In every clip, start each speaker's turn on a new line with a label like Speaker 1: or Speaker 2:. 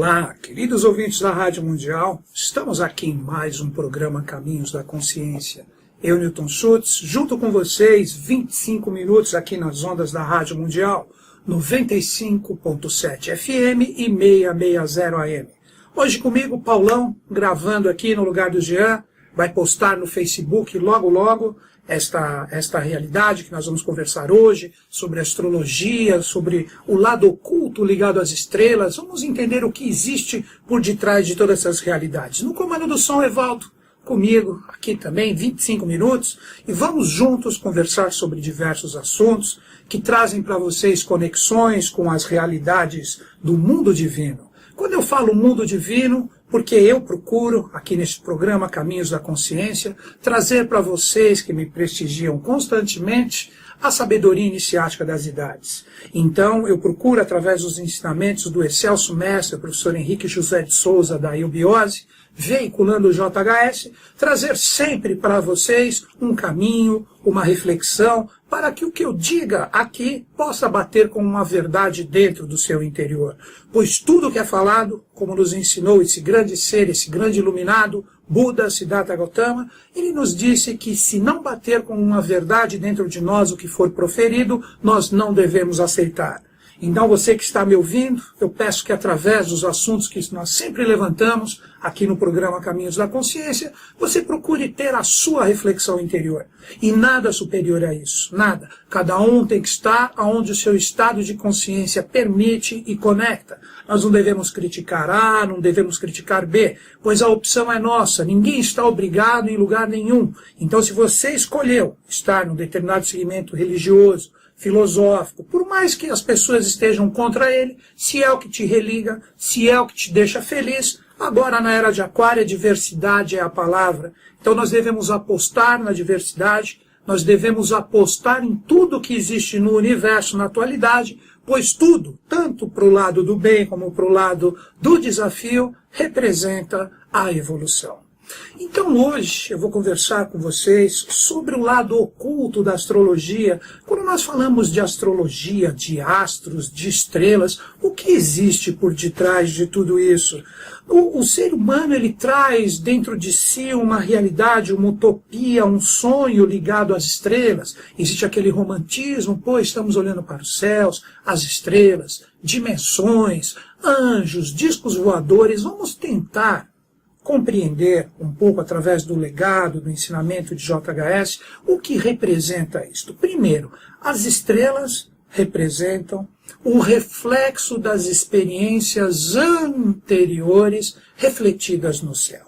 Speaker 1: Olá, queridos ouvintes da Rádio Mundial, estamos aqui em mais um programa Caminhos da Consciência. Eu, Newton Schultz, junto com vocês, 25 minutos aqui nas ondas da Rádio Mundial, 95.7 FM e 660 AM. Hoje comigo, Paulão, gravando aqui no lugar do Jean, vai postar no Facebook logo logo esta realidade que nós vamos conversar hoje, sobre astrologia, sobre o lado oculto ligado às estrelas. Vamos entender o que existe por detrás de todas essas realidades. No comando do som, Evaldo, comigo, aqui também, 25 minutos, e vamos juntos conversar sobre diversos assuntos que trazem para vocês conexões com as realidades do mundo divino. Quando eu falo mundo divino, porque eu procuro, aqui neste programa Caminhos da Consciência, trazer para vocês que me prestigiam constantemente a sabedoria iniciática das idades. Então, eu procuro, através dos ensinamentos do excelso mestre, o professor Henrique José de Souza, da Eubiose, veiculando o JHS, trazer sempre para vocês um caminho, uma reflexão, para que o que eu diga aqui possa bater com uma verdade dentro do seu interior. Pois tudo que é falado, como nos ensinou esse grande ser, esse grande iluminado, Buda, Siddhartha Gautama, ele nos disse que se não bater com uma verdade dentro de nós o que for proferido, nós não devemos aceitar. Então você que está me ouvindo, eu peço que através dos assuntos que nós sempre levantamos aqui no programa Caminhos da Consciência, você procure ter a sua reflexão interior. E nada superior a isso, nada. Cada um tem que estar onde o seu estado de consciência permite e conecta. Nós não devemos criticar A, não devemos criticar B, pois a opção é nossa, ninguém está obrigado em lugar nenhum. Então se você escolheu estar num determinado segmento religioso, filosófico, por mais que as pessoas estejam contra ele, se é o que te religa, se é o que te deixa feliz, agora na era de Aquário a diversidade é a palavra. Então nós devemos apostar na diversidade, nós devemos apostar em tudo que existe no universo na atualidade, pois tudo, tanto para o lado do bem como para o lado do desafio, representa a evolução. Então hoje eu vou conversar com vocês sobre o lado oculto da astrologia. Quando nós falamos de astrologia, de astros, de estrelas, o que existe por detrás de tudo isso? O ser humano ele traz dentro de si uma realidade, uma utopia, um sonho ligado às estrelas. Existe aquele romantismo, pois estamos olhando para os céus, as estrelas, dimensões, anjos, discos voadores. Vamos tentar compreender um pouco através do legado, do ensinamento de JHS, o que representa isto. Primeiro, as estrelas representam o reflexo das experiências anteriores refletidas no céu.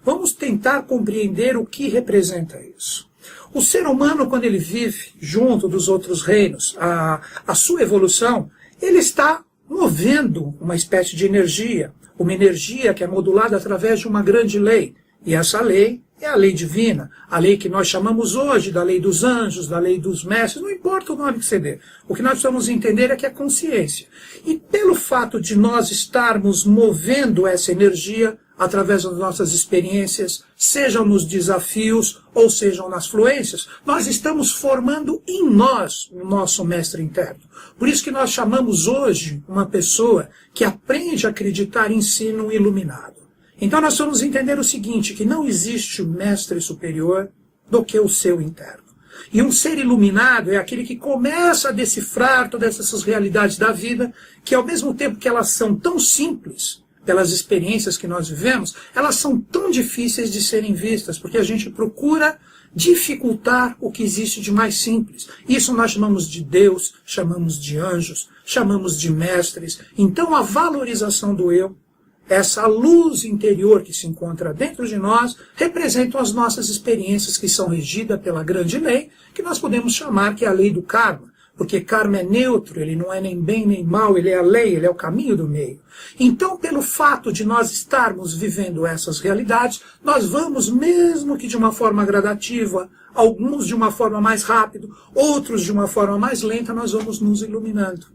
Speaker 1: Vamos tentar compreender o que representa isso. O ser humano, quando ele vive junto dos outros reinos, a sua evolução, ele está movendo uma espécie de energia, uma energia que é modulada através de uma grande lei. E essa lei é a lei divina, a lei que nós chamamos hoje da lei dos anjos, da lei dos mestres, não importa o nome que você dê. O que nós precisamos entender é que é consciência. E pelo fato de nós estarmos movendo essa energia através das nossas experiências, sejam nos desafios ou sejam nas fluências, nós estamos formando em nós o nosso mestre interno. Por isso que nós chamamos hoje uma pessoa que aprende a acreditar em si num iluminado. Então nós vamos entender o seguinte, que não existe mestre superior do que o seu interno. E um ser iluminado é aquele que começa a decifrar todas essas realidades da vida, que ao mesmo tempo que elas são tão simples, pelas experiências que nós vivemos, elas são tão difíceis de serem vistas, porque a gente procura dificultar o que existe de mais simples. Isso nós chamamos de Deus, chamamos de anjos, chamamos de mestres. Então a valorização do eu, essa luz interior que se encontra dentro de nós, representam as nossas experiências que são regidas pela grande lei, que nós podemos chamar que é a lei do karma. Porque karma é neutro, ele não é nem bem nem mal, ele é a lei, ele é o caminho do meio. Então, pelo fato de nós estarmos vivendo essas realidades, nós vamos, mesmo que de uma forma gradativa, alguns de uma forma mais rápida, outros de uma forma mais lenta, nós vamos nos iluminando.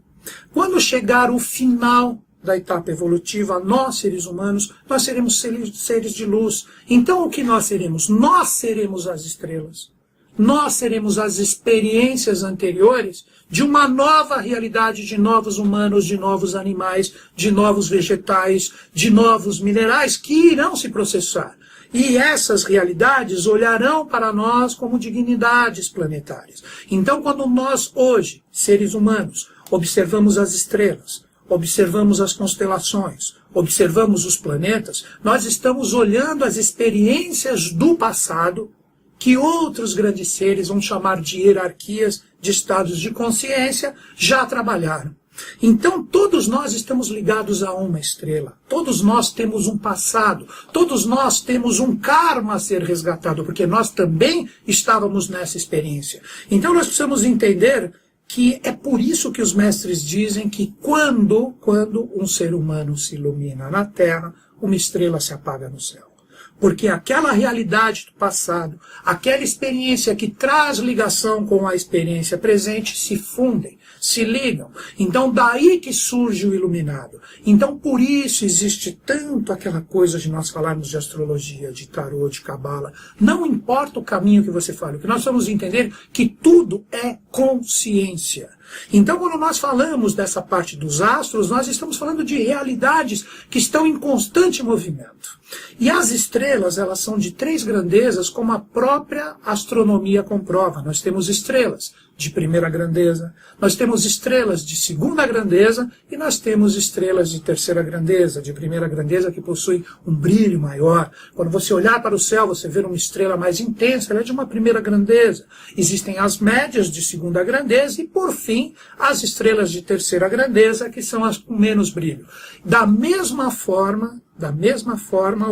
Speaker 1: Quando chegar o final da etapa evolutiva, nós, seres humanos, nós seremos seres de luz. Então, o que nós seremos? Nós seremos as estrelas. Nós seremos as experiências anteriores de uma nova realidade de novos humanos, de novos animais, de novos vegetais, de novos minerais que irão se processar. E essas realidades olharão para nós como dignidades planetárias. Então, quando nós hoje, seres humanos, observamos as estrelas, observamos as constelações, observamos os planetas, nós estamos olhando as experiências do passado que outros grandes seres, vão chamar de hierarquias de estados de consciência, já trabalharam. Então, todos nós estamos ligados a uma estrela. Todos nós temos um passado. Todos nós temos um karma a ser resgatado, porque nós também estávamos nessa experiência. Então, nós precisamos entender que é por isso que os mestres dizem que quando um ser humano se ilumina na Terra, uma estrela se apaga no céu. Porque aquela realidade do passado, aquela experiência que traz ligação com a experiência presente, se fundem, se ligam. Então daí que surge o iluminado. Então por isso existe tanto aquela coisa de nós falarmos de astrologia, de tarô, de cabala. Não importa o caminho que você fale, o que nós vamos entender que tudo é consciência. Então, quando nós falamos dessa parte dos astros, nós estamos falando de realidades que estão em constante movimento. E as estrelas, elas são de 3 grandezas, como a própria astronomia comprova. Nós temos estrelas de primeira grandeza, nós temos estrelas de segunda grandeza e nós temos estrelas de terceira grandeza, de primeira grandeza, que possuem um brilho maior. Quando você olhar para o céu, você vê uma estrela mais intensa, ela é de uma primeira grandeza. Existem as médias de segunda grandeza e, por fim, as estrelas de terceira grandeza, que são as com menos brilho. Da mesma forma,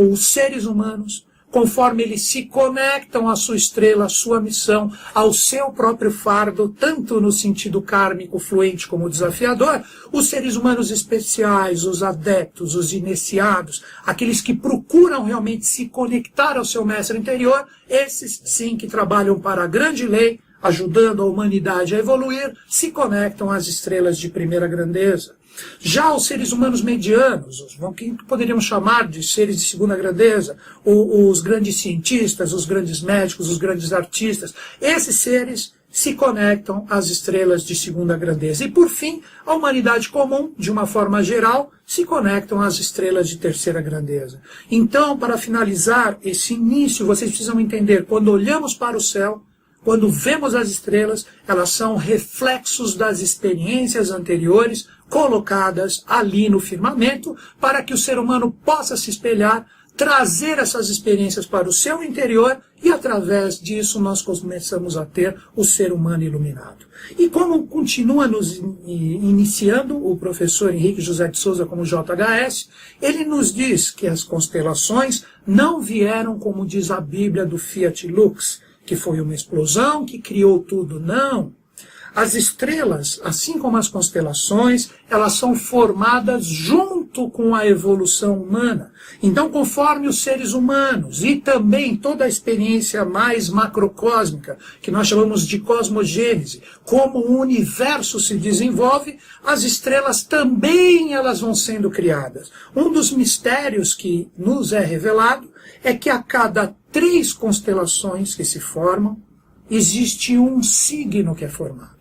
Speaker 1: os seres humanos, conforme eles se conectam à sua estrela, à sua missão, ao seu próprio fardo, tanto no sentido kármico, fluente como desafiador, os seres humanos especiais, os adeptos, os iniciados, aqueles que procuram realmente se conectar ao seu mestre interior, esses sim que trabalham para a grande lei, ajudando a humanidade a evoluir, se conectam às estrelas de primeira grandeza. Já os seres humanos medianos, o que poderíamos chamar de seres de segunda grandeza, os grandes cientistas, os grandes médicos, os grandes artistas, esses seres se conectam às estrelas de segunda grandeza. E, por fim, a humanidade comum, de uma forma geral, se conectam às estrelas de terceira grandeza. Então, para finalizar esse início, vocês precisam entender, quando olhamos para o céu, quando vemos as estrelas, elas são reflexos das experiências anteriores colocadas ali no firmamento para que o ser humano possa se espelhar, trazer essas experiências para o seu interior e, através disso, nós começamos a ter o ser humano iluminado. E como continua nos iniciando o professor Henrique José de Souza como JHS, ele nos diz que as constelações não vieram, como diz a Bíblia, do Fiat Lux, que foi uma explosão que criou tudo. Não. As estrelas, assim como as constelações, elas são formadas junto com a evolução humana. Então, conforme os seres humanos e também toda a experiência mais macrocósmica, que nós chamamos de cosmogênese, como o universo se desenvolve, as estrelas também elas vão sendo criadas. Um dos mistérios que nos é revelado é que a cada 3 constelações que se formam, existe um signo que é formado.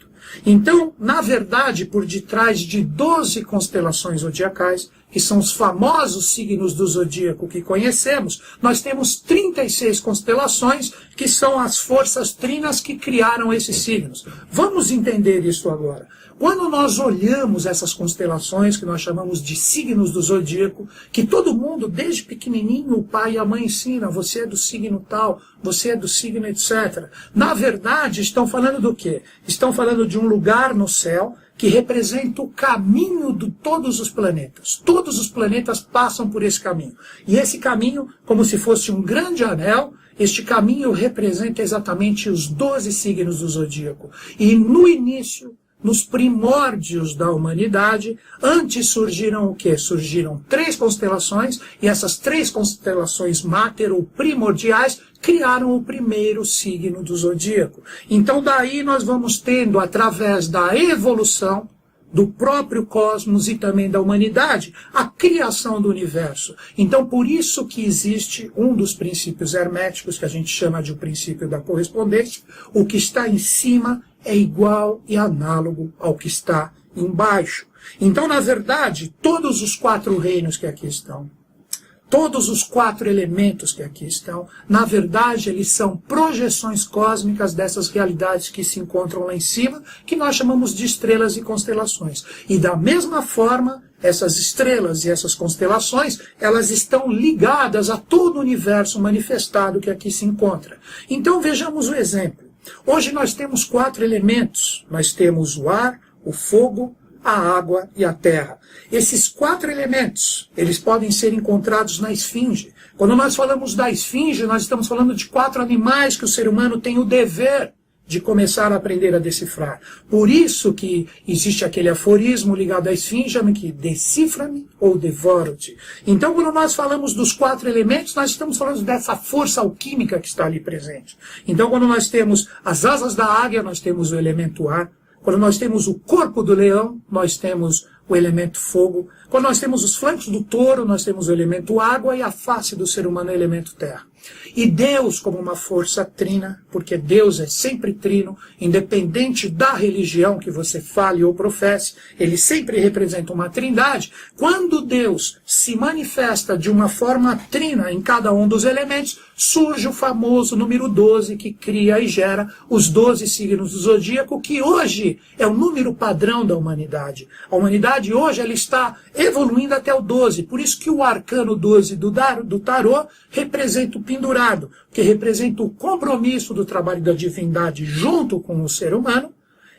Speaker 1: Então, na verdade, por detrás de 12 constelações zodiacais, que são os famosos signos do zodíaco que conhecemos, nós temos 36 constelações, que são as forças trinas que criaram esses signos. Vamos entender isso agora. Quando nós olhamos essas constelações, que nós chamamos de signos do zodíaco, que todo mundo, desde pequenininho, o pai e a mãe ensinam, você é do signo tal, você é do signo etc. Na verdade, estão falando do quê? Estão falando de um lugar no céu que representa o caminho de todos os planetas. Todos os planetas passam por esse caminho. E esse caminho, como se fosse um grande anel, este caminho representa exatamente os 12 signos do zodíaco. E no início, nos primórdios da humanidade, antes surgiram o quê? Surgiram 3 constelações, e essas 3 constelações máter ou primordiais criaram o primeiro signo do zodíaco. Então daí nós vamos tendo, através da evolução do próprio cosmos e também da humanidade, a criação do universo. Então por isso que existe um dos princípios herméticos, que a gente chama de o princípio da correspondência, o que está em cima é igual e análogo ao que está embaixo. Então, na verdade, todos os 4 reinos que aqui estão, todos os 4 elementos que aqui estão, na verdade, eles são projeções cósmicas dessas realidades que se encontram lá em cima, que nós chamamos de estrelas e constelações. E da mesma forma, essas estrelas e essas constelações, elas estão ligadas a todo o universo manifestado que aqui se encontra. Então, vejamos o exemplo. Hoje nós temos 4 elementos. Nós temos o ar, o fogo, a água e a terra. Esses 4 elementos, eles podem ser encontrados na esfinge. Quando nós falamos da esfinge, nós estamos falando de 4 animais que o ser humano tem o dever de começar a aprender a decifrar. Por isso que existe aquele aforismo ligado à esfinge, que decifra-me ou devoro-te. Então, quando nós falamos dos 4 elementos, nós estamos falando dessa força alquímica que está ali presente. Então, quando nós temos as asas da águia, nós temos o elemento ar. Quando nós temos o corpo do leão, nós temos o elemento fogo. Quando nós temos os flancos do touro, nós temos o elemento água, e a face do ser humano é o elemento terra. E Deus, como uma força trina, porque Deus é sempre trino, independente da religião que você fale ou professe, ele sempre representa uma trindade. Quando Deus se manifesta de uma forma trina em cada um dos elementos, surge o famoso número 12, que cria e gera os 12 signos do zodíaco, que hoje é o número padrão da humanidade. A humanidade hoje ela está evoluindo até o 12, por isso que o arcano 12 do tarô representa o pendurado, que representa o compromisso do trabalho da divindade junto com o ser humano,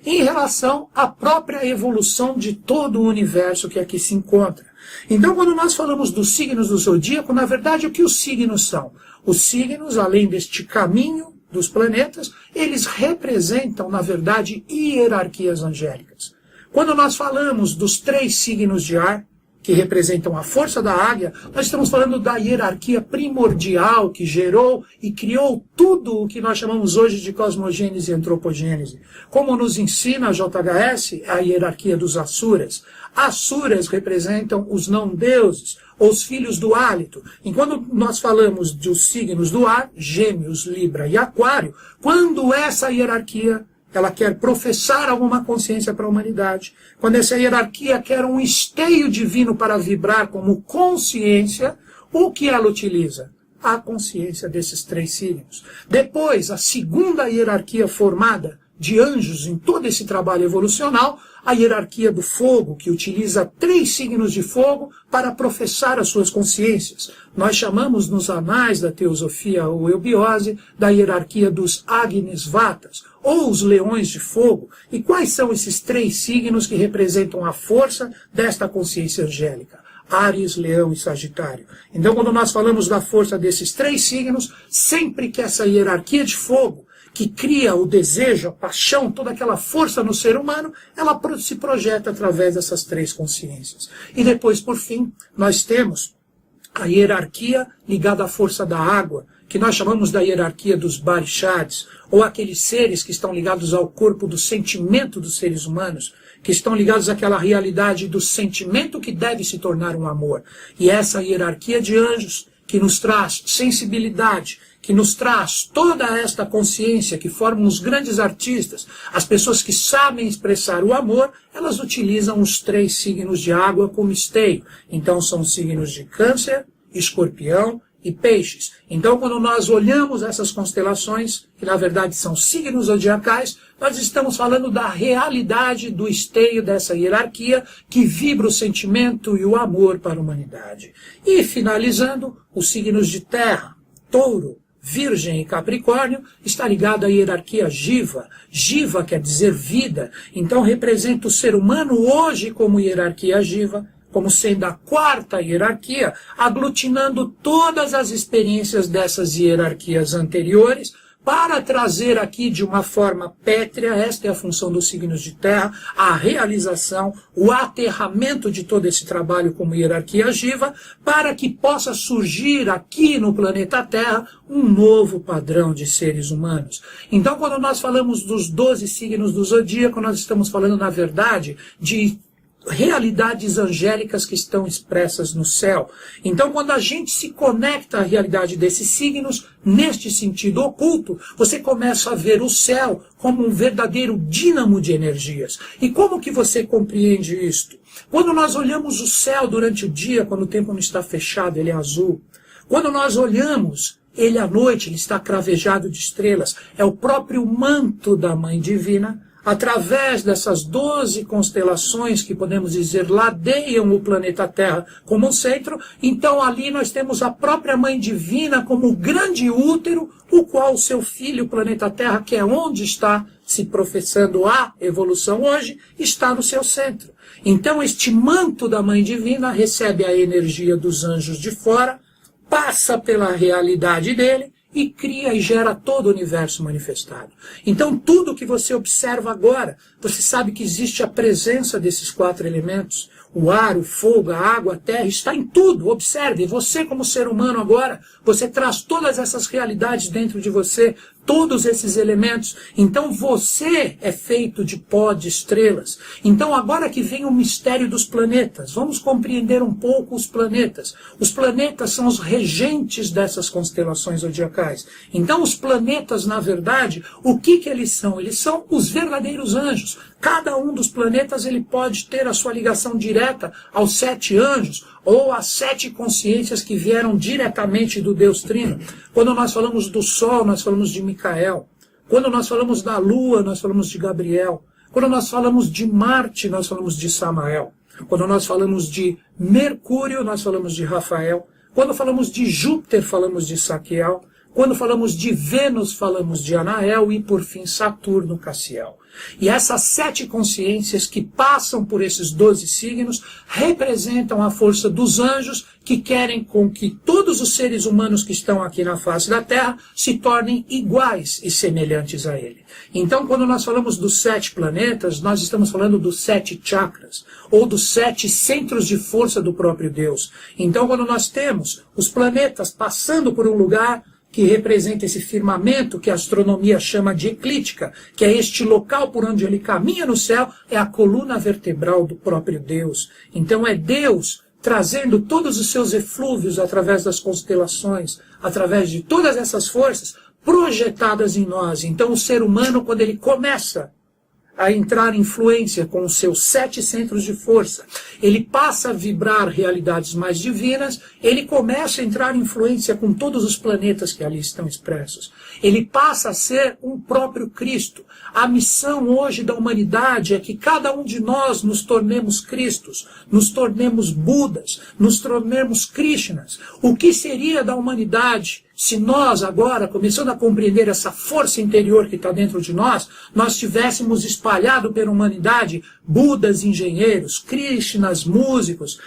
Speaker 1: em relação à própria evolução de todo o universo que aqui se encontra. Então, quando nós falamos dos signos do zodíaco, na verdade, o que os signos são? Os signos, além deste caminho dos planetas, eles representam, na verdade, hierarquias angélicas. Quando nós falamos dos 3 signos de ar, que representam a força da águia, nós estamos falando da hierarquia primordial que gerou e criou tudo o que nós chamamos hoje de cosmogênese e antropogênese. Como nos ensina a JHS, a hierarquia dos Asuras. Asuras representam os não-deuses, ou os filhos do hálito. E quando nós falamos dos signos do ar, Gêmeos, Libra e Aquário, quando essa hierarquia ela quer professar alguma consciência para a humanidade, quando essa hierarquia quer um esteio divino para vibrar como consciência, o que ela utiliza? A consciência desses 3 signos. Depois, a segunda hierarquia formada de anjos em todo esse trabalho evolucional, a hierarquia do fogo, que utiliza 3 signos de fogo para professar as suas consciências. Nós chamamos nos anais da teosofia ou eubiose da hierarquia dos Agnes Vatas, ou os leões de fogo. E quais são esses 3 signos que representam a força desta consciência angélica? Áries, Leão e Sagitário. Então, quando nós falamos da força desses 3 signos, sempre que essa hierarquia de fogo, que cria o desejo, a paixão, toda aquela força no ser humano, ela se projeta através dessas 3 consciências. E depois, por fim, nós temos a hierarquia ligada à força da água, que nós chamamos da hierarquia dos Barishads, ou aqueles seres que estão ligados ao corpo do sentimento dos seres humanos, que estão ligados àquela realidade do sentimento que deve se tornar um amor. E essa hierarquia de anjos, que nos traz sensibilidade, que nos traz toda esta consciência que formam os grandes artistas, as pessoas que sabem expressar o amor, elas utilizam os 3 signos de água como esteio. Então são os signos de Câncer, Escorpião e Peixes. Então, quando nós olhamos essas constelações, que na verdade são signos zodiacais, nós estamos falando da realidade do esteio dessa hierarquia que vibra o sentimento e o amor para a humanidade. E finalizando, os signos de terra, Touro, Virgem e Capricórnio, está ligado à hierarquia Jiva. Jiva quer dizer vida, então representa o ser humano hoje como hierarquia Jiva, como sendo a 4ª hierarquia, aglutinando todas as experiências dessas hierarquias anteriores, para trazer aqui de uma forma pétrea, esta é a função dos signos de terra, a realização, o aterramento de todo esse trabalho como hierarquia Jiva, para que possa surgir aqui no planeta Terra um novo padrão de seres humanos. Então, quando nós falamos dos 12 signos do zodíaco, nós estamos falando, na verdade, de realidades angélicas que estão expressas no céu. Então, quando a gente se conecta à realidade desses signos, neste sentido oculto, você começa a ver o céu como um verdadeiro dínamo de energias. E como que você compreende isto? Quando nós olhamos o céu durante o dia, quando o tempo não está fechado, ele é azul. Quando nós olhamos ele à noite, ele está cravejado de estrelas. É o próprio manto da Mãe Divina, através dessas 12 constelações que podemos dizer ladeiam o planeta Terra como um centro. Então ali nós temos a própria Mãe Divina como o grande útero, o qual o seu filho, o planeta Terra, que é onde está se professando a evolução hoje, está no seu centro. Então este manto da Mãe Divina recebe a energia dos anjos de fora, passa pela realidade dele, e cria e gera todo o universo manifestado. Então, tudo que você observa agora, você sabe que existe a presença desses 4 elementos. O ar, o fogo, a água, a terra, está em tudo. Observe, você como ser humano agora, você traz todas essas realidades dentro de você, todos esses elementos. Então você é feito de pó de estrelas. Então agora que vem o mistério dos planetas, vamos compreender um pouco os planetas. Os planetas são os regentes dessas constelações zodiacais. Então os planetas, na verdade, o que eles são? Eles são os verdadeiros anjos. Cada um dos planetas ele pode ter a sua ligação direta aos 7 anjos, ou as 7 consciências que vieram diretamente do Deus Trino. Quando nós falamos do Sol, nós falamos de Micael. Quando nós falamos da Lua, nós falamos de Gabriel. Quando nós falamos de Marte, nós falamos de Samael. Quando nós falamos de Mercúrio, nós falamos de Rafael. Quando falamos de Júpiter, falamos de Saquiel. Quando falamos de Vênus, falamos de Anael e, por fim, Saturno, Cassiel. E essas 7 consciências que passam por esses 12 signos representam a força dos anjos que querem com que todos os seres humanos que estão aqui na face da Terra se tornem iguais e semelhantes a ele. Então, quando nós falamos dos 7 planetas, nós estamos falando dos 7 chakras, ou dos 7 centros de força do próprio Deus. Então, quando nós temos os planetas passando por um lugar que representa esse firmamento que a astronomia chama de eclíptica, que é este local por onde ele caminha no céu, é a coluna vertebral do próprio Deus. Então é Deus trazendo todos os seus eflúvios através das constelações, através de todas essas forças projetadas em nós. Então o ser humano, quando ele começa a entrar em influência com os seus 7 centros de força, ele passa a vibrar realidades mais divinas, ele começa a entrar em influência com todos os planetas que ali estão expressos. Ele passa a ser um próprio Cristo. A missão hoje da humanidade é que cada um de nós nos tornemos Cristos, nos tornemos Budas, nos tornemos Krishnas. O que seria da humanidade se nós agora, começando a compreender essa força interior que está dentro de nós, nós tivéssemos espalhado pela humanidade Budas engenheiros, Krishnas músicos,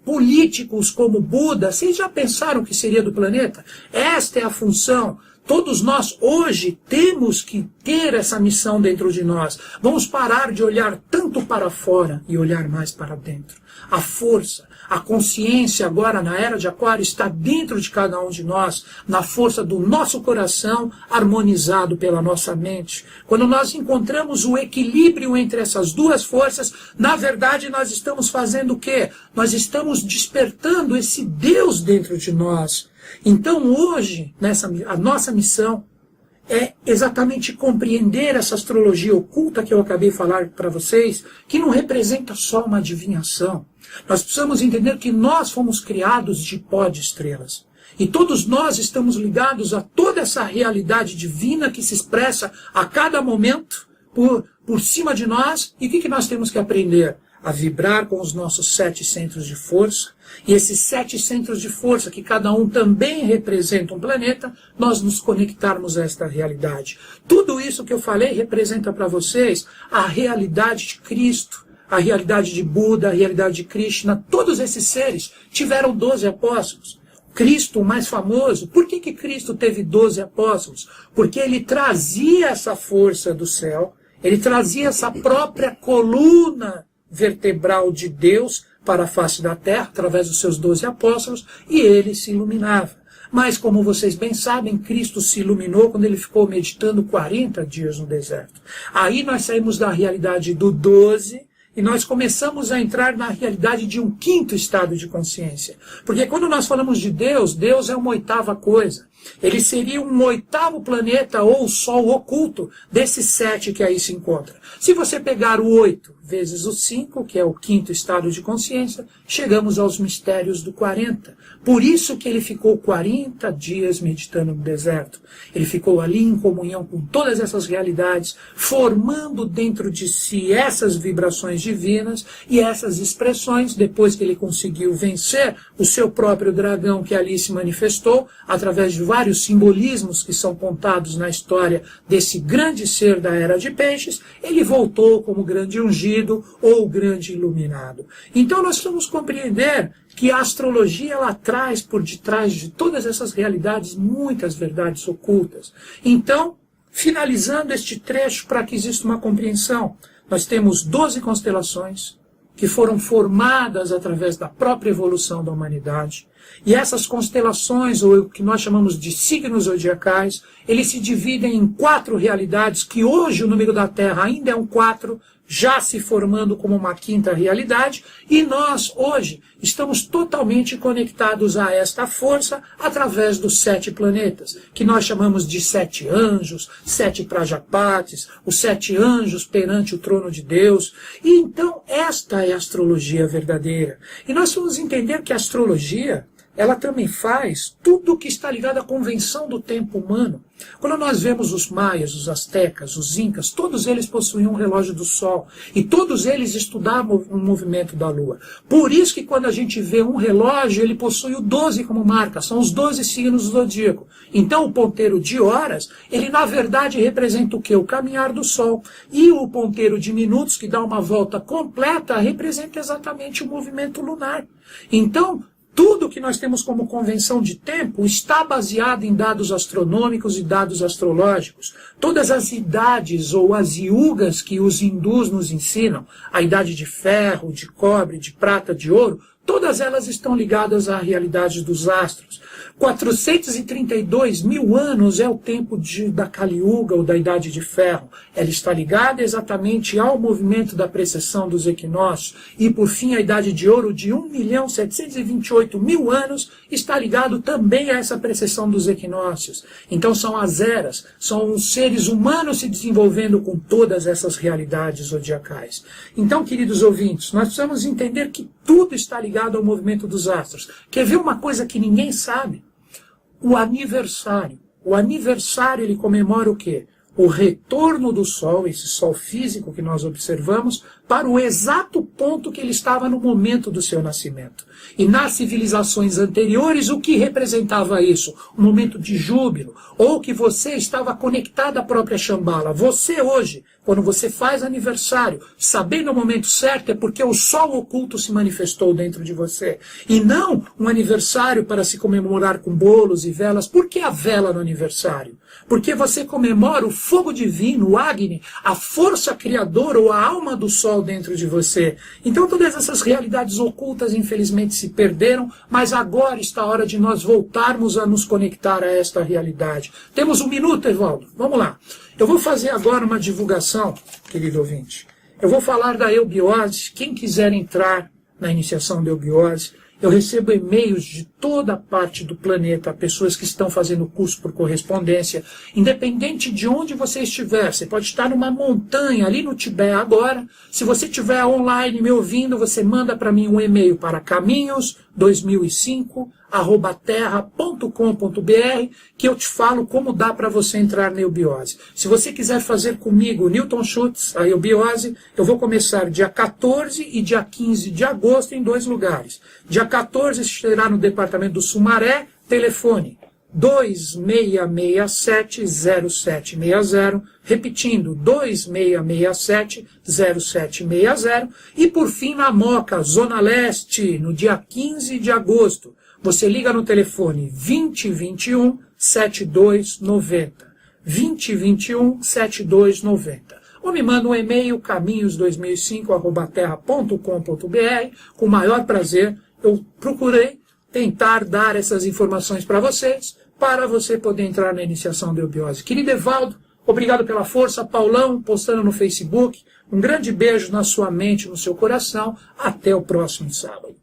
Speaker 1: políticos como Buda? Vocês já pensaram o que seria do planeta? Esta é a função. Todos nós hoje temos que ter essa missão dentro de nós. Vamos parar de olhar tanto para fora e olhar mais para dentro. A força, A consciência agora, na era de Aquário, está dentro de cada um de nós, na força do nosso coração, harmonizado pela nossa mente. Quando nós encontramos o equilíbrio entre essas duas forças, na verdade nós estamos fazendo o quê? Nós estamos despertando esse Deus dentro de nós. Então hoje, a nossa missão é exatamente compreender essa astrologia oculta que eu acabei de falar para vocês, que não representa só uma adivinhação. Nós precisamos entender que nós fomos criados de pó de estrelas. E todos nós estamos ligados a toda essa realidade divina que se expressa a cada momento por cima de nós. E o que nós temos que aprender? A vibrar com os nossos 7 centros de força. E esses 7 centros de força, que cada um também representa um planeta, nós nos conectarmos a esta realidade. Tudo isso que eu falei representa para vocês a realidade de Cristo, a realidade de Buda, a realidade de Krishna. Todos esses seres tiveram 12 apóstolos. Cristo, o mais famoso, por que Cristo teve 12 apóstolos? Porque ele trazia essa força do céu, ele trazia essa própria coluna vertebral de Deus para a face da terra, através dos seus 12 apóstolos, e ele se iluminava. Mas, como vocês bem sabem, Cristo se iluminou quando ele ficou meditando 40 dias no deserto. Aí nós saímos da realidade do 12 e nós começamos a entrar na realidade de um 5º estado de consciência. Porque quando nós falamos de Deus, Deus é uma 8ª coisa. Ele seria um 8º planeta ou sol oculto desses 7 que aí se encontram. Se você pegar o 8 vezes o 5, que é o 5º estado de consciência, chegamos aos mistérios do 40. Por isso que ele ficou 40 dias meditando no deserto. Ele ficou ali em comunhão com todas essas realidades, formando dentro de si essas vibrações divinas e essas expressões, depois que ele conseguiu vencer o seu próprio dragão que ali se manifestou, através de vários simbolismos que são contados na história desse grande ser da Era de Peixes, ele voltou como grande ungido ou grande iluminado. Então nós vamos compreender que a astrologia ela traz por detrás de todas essas realidades muitas verdades ocultas. Então, finalizando este trecho para que exista uma compreensão, nós temos 12 constelações que foram formadas através da própria evolução da humanidade. E essas constelações, ou o que nós chamamos de signos zodiacais, eles se dividem em 4 realidades, que hoje o número da Terra ainda é um 4, já se formando como uma 5ª realidade, e nós, hoje, estamos totalmente conectados a esta força através dos 7 planetas, que nós chamamos de 7 anjos, 7 prajapatis, os 7 anjos perante o trono de Deus. E então, esta é a astrologia verdadeira. E nós vamos entender que a astrologia, ela também faz tudo o que está ligado à convenção do tempo humano. Quando nós vemos os maias, os astecas, os incas, todos eles possuíam um relógio do sol. E todos eles estudavam o movimento da lua. Por isso que quando a gente vê um relógio, ele possui o 12 como marca. São os 12 signos do zodíaco. Então o ponteiro de horas, ele na verdade representa o quê? O caminhar do sol. E o ponteiro de minutos, que dá uma volta completa, representa exatamente o movimento lunar. Então, tudo que nós temos como convenção de tempo está baseado em dados astronômicos e dados astrológicos. Todas as idades ou as yugas que os hindus nos ensinam, a idade de ferro, de cobre, de prata, de ouro, todas elas estão ligadas à realidade dos astros. 432 mil anos é o tempo da Kali Yuga, ou da Idade de Ferro. Ela está ligada exatamente ao movimento da precessão dos equinócios. E, por fim, a Idade de Ouro, de 1.728.000 anos, está ligado também a essa precessão dos equinócios. Então, são as eras, são os seres humanos se desenvolvendo com todas essas realidades zodiacais. Então, queridos ouvintes, nós precisamos entender que tudo está ligado ao movimento dos astros. Quer ver uma coisa que ninguém sabe? O aniversário. O aniversário, ele comemora o quê? O retorno do Sol, esse Sol físico que nós observamos, para o exato ponto que ele estava no momento do seu nascimento. E nas civilizações anteriores, o que representava isso? Um momento de júbilo, ou que você estava conectado à própria Shambhala. Você hoje, quando você faz aniversário, sabendo o momento certo, é porque o Sol oculto se manifestou dentro de você. E não um aniversário para se comemorar com bolos e velas. Por que a vela no aniversário? porque você comemora o fogo divino, o Agni, a força criadora ou a alma do sol dentro de você. Então todas essas realidades ocultas infelizmente se perderam, mas agora está a hora de nós voltarmos a nos conectar a esta realidade. Temos um minuto, Evaldo? Vamos lá. Eu vou fazer agora uma divulgação, querido ouvinte. Eu vou falar da eubiose. Quem quiser entrar na iniciação da eubiose, eu recebo e-mails de toda parte do planeta, pessoas que estão fazendo curso por correspondência, independente de onde você estiver. Você pode estar numa montanha ali no Tibete agora. Se você estiver online me ouvindo, você manda para mim um e-mail para caminhos2005@terra.com.br que eu te falo como dá para você entrar na eubiose. Se você quiser fazer comigo Newton Schultz, a eubiose, eu vou começar dia 14 e dia 15 de agosto em 2 lugares. Dia 14 será no departamento do Sumaré, telefone 2667-0760, repetindo, 2667-0760, e por fim na Moca, Zona Leste, no dia 15 de agosto. Você liga no telefone 2021-7290, 2021-7290. Ou me manda um e-mail, caminhos2005@terra.com.br, com o maior prazer. Eu procurei tentar dar essas informações para vocês, para você poder entrar na iniciação da eubiose. Querido Evaldo, obrigado pela força. Paulão, postando no Facebook. Um grande beijo na sua mente, no seu coração. Até o próximo sábado.